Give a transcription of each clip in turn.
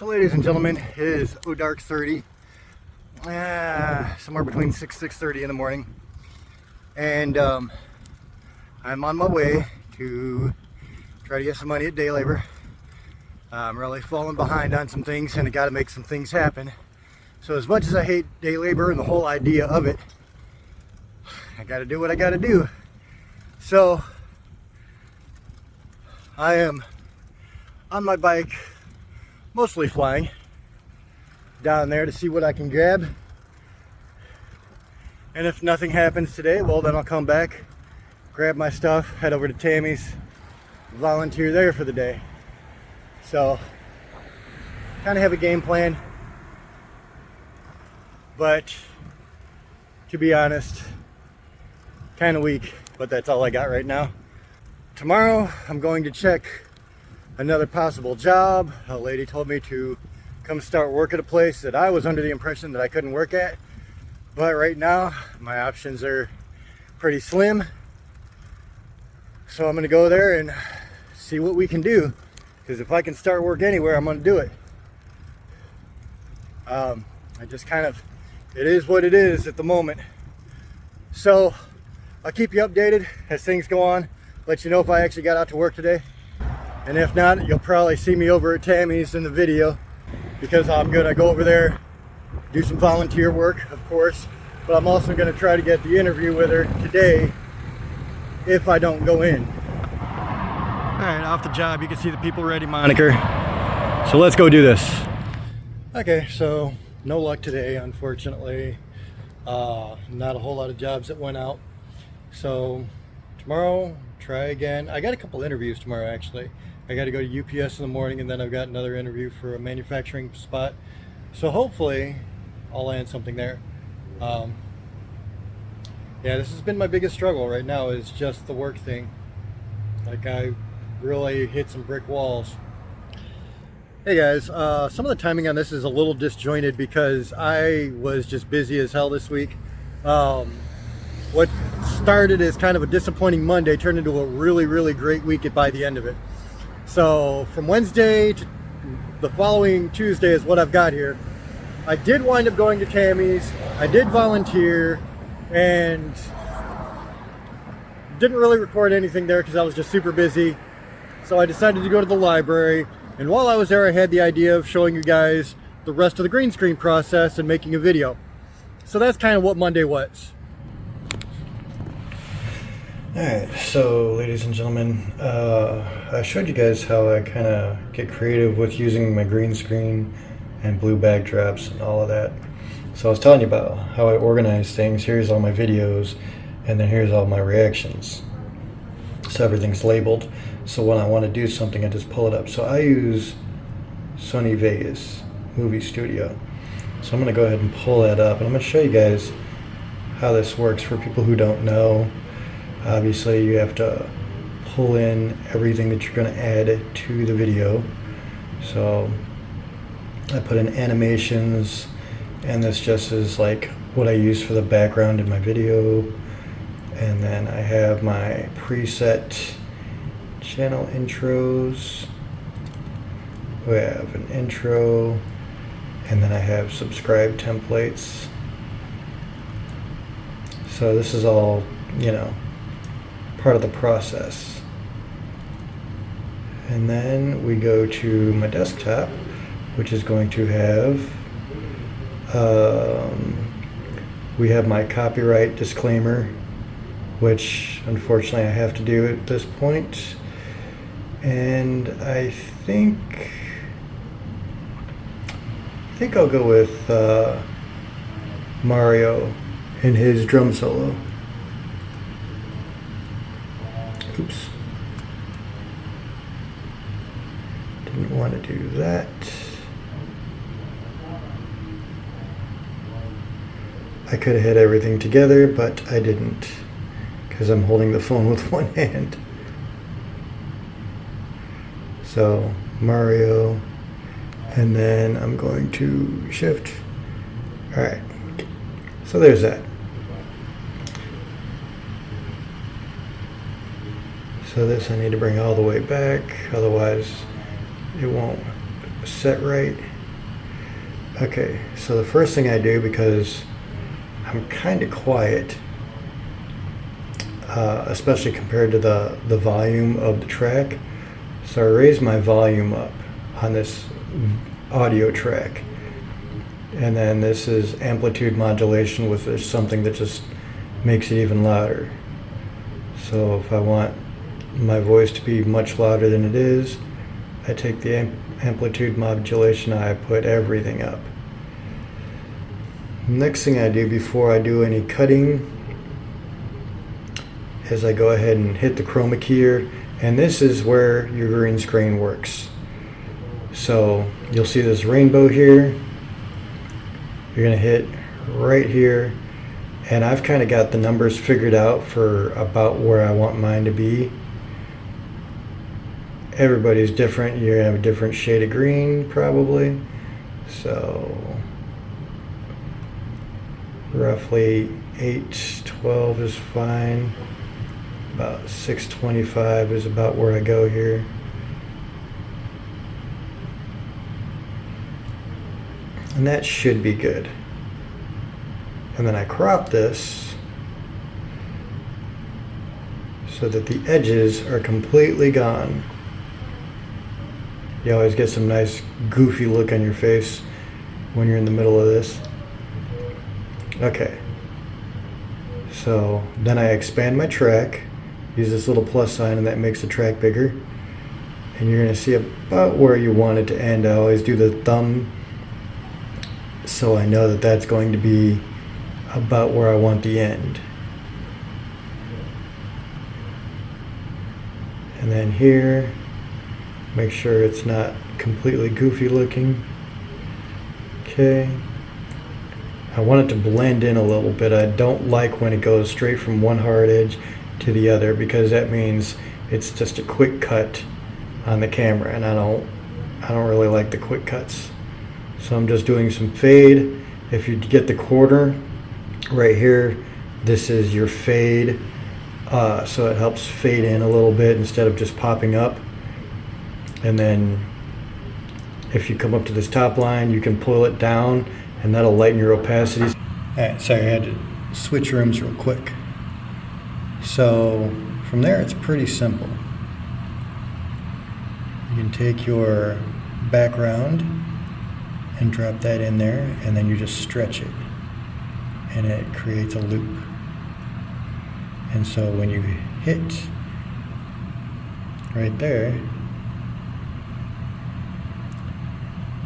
So ladies and gentlemen, it is dark 30, somewhere between 6:30 in the morning, and I'm on my way to try to get some money at day labor. I'm really falling behind on some things, and I got to make some things happen. So as much as I hate day labor and the whole idea of it, I got to do what I got to do. So I am on my bike, mostly flying, down there to see what I can grab. And if nothing happens today, well, then I'll come back, grab my stuff, head over to Tammy's, volunteer there for the day. So kind of have a game plan, but to be honest, kind of weak, but that's all I got right now. Tomorrow I'm going to check another possible job. A lady told me to come start work at a place that I was under the impression that I couldn't work at, but right now my options are pretty slim. So I'm gonna go there and see what we can do, because if I can start work anywhere, I'm gonna do it. I just kind of, it is what it is at the moment. So I'll keep you updated as things go on, let you know if I actually got out to work today. And if not, you'll probably see me over at Tammy's in the video, because I'm gonna go over there, do some volunteer work, of course, but I'm also gonna try to get the interview with her today if I don't go in. All right, off the job, you can see the people ready moniker. So let's go do this. Okay, so no luck today, unfortunately. Not a whole lot of jobs that went out. So tomorrow, try again. I got a couple interviews tomorrow, actually. I got to go to UPS in the morning, and then I've got another interview for a manufacturing spot. So hopefully I'll land something there. Yeah, this has been my biggest struggle right now, is just the work thing. Like, I really hit some brick walls. Hey guys, some of the timing on this is a little disjointed because I was just busy as hell this week. What started as kind of a disappointing Monday turned into a really great week by the end of it. So from Wednesday to the following Tuesday is what I've got here. I did wind up going to Tammy's. I did volunteer and didn't really record anything there because I was just super busy. So I decided to go to the library, and while I was there I had the idea of showing you guys the rest of the green screen process and making a video. So that's kind of what Monday was. Alright, so ladies and gentlemen, I showed you guys how I kind of get creative with using my green screen and blue backdrops and all of that. So I was telling you about how I organize things. Here's all my videos, and then here's all my reactions. So everything's labeled. So when I want to do something, I just pull it up. So I use Sony Vegas Movie Studio. So I'm going to go ahead and pull that up, and I'm going to show you guys how this works for people who don't know. Obviously, you have to pull in everything that you're going to add to the video. So I put in animations, and this just is like what I use for the background in my video. And then I have my preset channel intros. We have an intro, and then I have subscribe templates. So this is all, you know, part of the process. And then we go to my desktop, which is going to have we have my copyright disclaimer, which unfortunately I have to do at this point. And I think I'll go with Mario and his drum solo. Oops. Didn't want to do that. I could have had everything together, but I didn't, because I'm holding the phone with one hand. So Mario, and then I'm going to shift. Alright, so there's that. So this I need to bring all the way back, otherwise it won't set right. Okay, so the first thing I do, because I'm kind of quiet, especially compared to the volume of the track, so I raise my volume up on this audio track. And then this is amplitude modulation, with something that just makes it even louder. So if I want my voice to be much louder than it is, I take the amplitude modulation, I put everything up. Next thing I do before I do any cutting is I go ahead and hit the chroma keyer, and this is where your green screen works. So you'll see this rainbow here. You're gonna hit right here, and I've kind of got the numbers figured out for about where I want mine to be. Everybody's different. You're gonna have a different shade of green probably. So roughly 812 is fine. About 625 is about where I go here. And that should be good. And then I crop this so that the edges are completely gone. You always get some nice goofy look on your face when you're in the middle of this. Okay. So then I expand my track, use this little plus sign, and that makes the track bigger. And you're gonna see about where you want it to end. I always do the thumb, so I know that that's going to be about where I want the end. And then here, make sure it's not completely goofy looking. Okay. I want it to blend in a little bit. I don't like when it goes straight from one hard edge to the other, because that means it's just a quick cut on the camera, and I don't really like the quick cuts. So I'm just doing some fade. If you get the quarter right here, this is your fade. So it helps fade in a little bit instead of just popping up. And then if you come up to this top line, you can pull it down, and that'll lighten your opacities. Alright, sorry, I had to switch rooms real quick. So from there, it's pretty simple. You can take your background and drop that in there, and then you just stretch it, and it creates a loop. And so when you hit right there,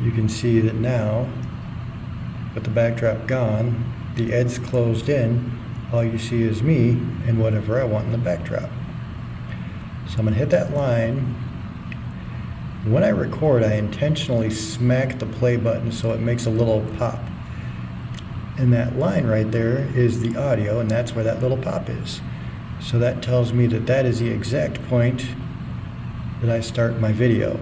you can see that now, with the backdrop gone, the edge closed in, all you see is me and whatever I want in the backdrop. So I'm going to hit that line. When I record, I intentionally smack the play button so it makes a little pop. And that line right there is the audio, and that's where that little pop is. So that tells me that that is the exact point that I start my video.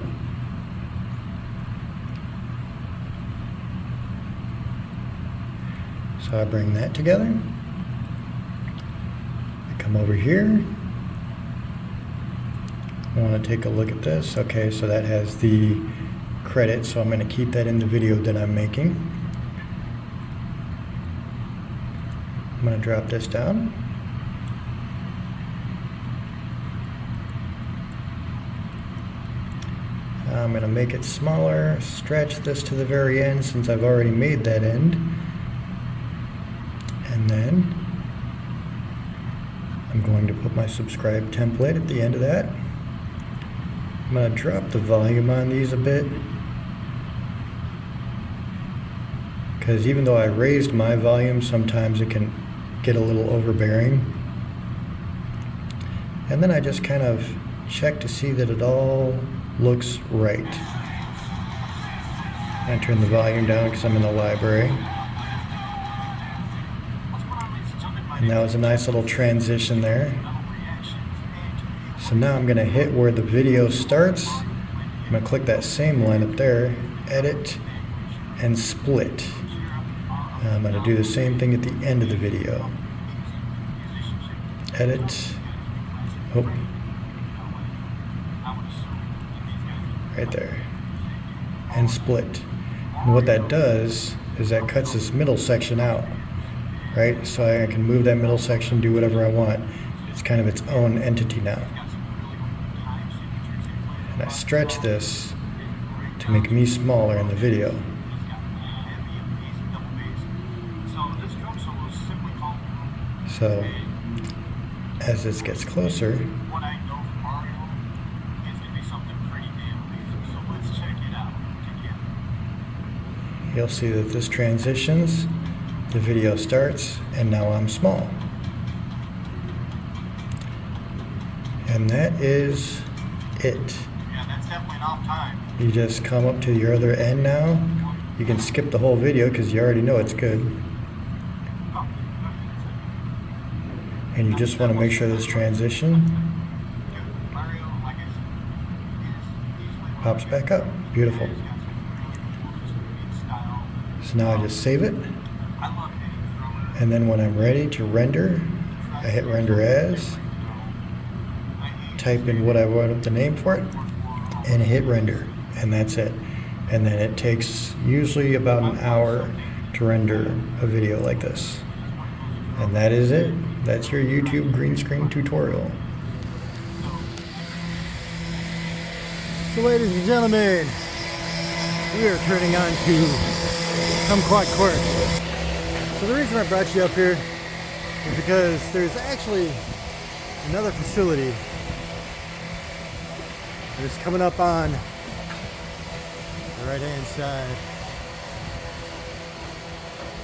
So I bring that together. I come over here. I want to take a look at this. Okay, so that has the credit, so I'm going to keep that in the video that I'm making. I'm going to drop this down. I'm going to make it smaller, stretch this to the very end since I've already made that end. And then I'm going to put my subscribe template at the end of that. I'm going to drop the volume on these a bit, because even though I raised my volume, sometimes it can get a little overbearing. And then I just kind of check to see that it all looks right. I turn the volume down because I'm in the library. And that was a nice little transition there. So now I'm going to hit where the video starts. I'm going to click that same line up there, edit, and split. Now I'm going to do the same thing at the end of the video. Edit. Oh. Right there. And split. And what that does is that cuts this middle section out, right? So I can move that middle section, do whatever I want. It's kind of its own entity now. And I stretch this to make me smaller in the video. So as this gets closer, you'll see that this transitions, the video starts, and now I'm small. And that is it. Yeah, that's definitely enough time. You just come up to your other end now. You can skip the whole video because you already know it's good. And you just want to make sure this transition pops back up. Beautiful. So now I just save it. And then when I'm ready to render, I hit render as, type in what I want the name for it, and hit render. And that's it. And then it takes usually about an hour to render a video like this. And that is it. That's your YouTube green screen tutorial. So ladies and gentlemen, we are turning on to Kumquat Court. So the reason I brought you up here is because there's actually another facility that is coming up on the right hand side.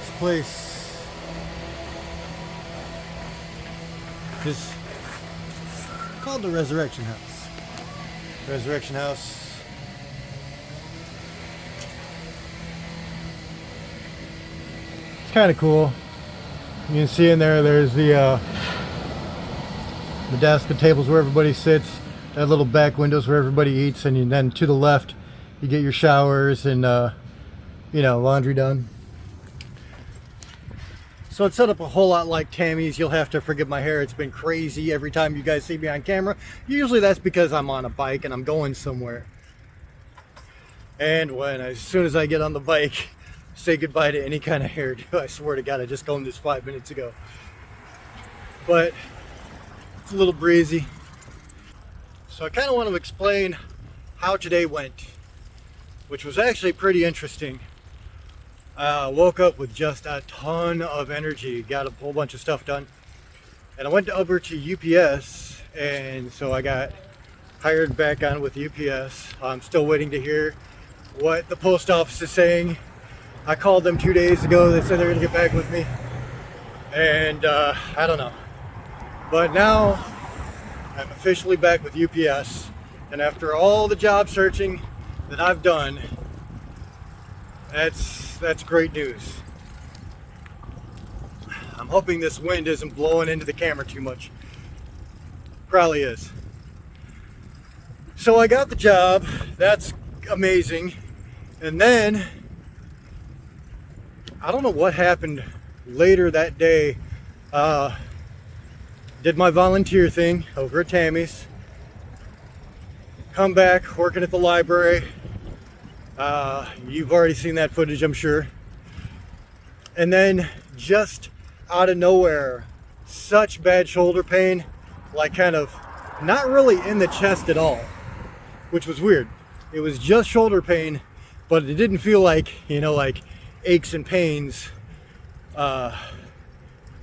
This place is called the Resurrection House. Resurrection House. It's kind of cool. You can see in there, there's the desk, the tables where everybody sits, that little back windows where everybody eats, and then to the left, you get your showers and laundry done. So it's set up a whole lot like Tammy's. You'll have to forgive my hair. It's been crazy every time you guys see me on camera. Usually that's because I'm on a bike and I'm going somewhere. And as soon as I get on the bike, say goodbye to any kind of hairdo. I swear to God, I just combed this 5 minutes ago. But it's a little breezy. So I kind of want to explain how today went, which was actually pretty interesting. Woke up with just a ton of energy, got a whole bunch of stuff done, and I went over to UPS, and so I got hired back on with UPS. I'm still waiting to hear what the post office is saying. I called them 2 days ago. They said they're gonna get back with me, and I don't know. But now I'm officially back with UPS, and after all the job searching that I've done, that's great news. I'm hoping this wind isn't blowing into the camera too much. Probably is. So I got the job. That's amazing. And then I don't know what happened later that day. Did my volunteer thing over at Tammy's. Come back working at the library. You've already seen that footage, I'm sure. And then just out of nowhere, such bad shoulder pain, like kind of not really in the chest at all, which was weird. It was just shoulder pain, but it didn't feel like, like aches and pains,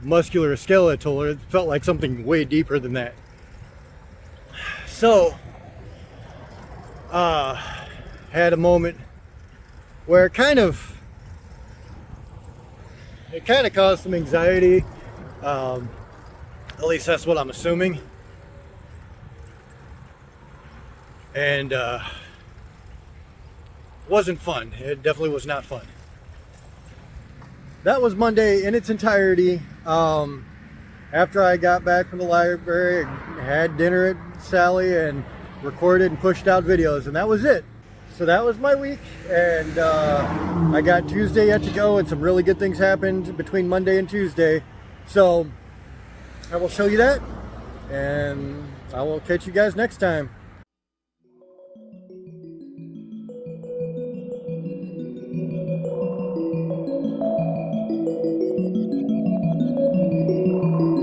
musculoskeletal. It felt like something way deeper than that. So, had a moment where it kind of caused some anxiety. At least that's what I'm assuming. And wasn't fun. It definitely was not fun. That was Monday in its entirety. After I got back from the library, I had dinner at Sally and recorded and pushed out videos, and that was it. So that was my week, and I got Tuesday yet to go, and some really good things happened between Monday and Tuesday. So I will show you that, and I will catch you guys next time.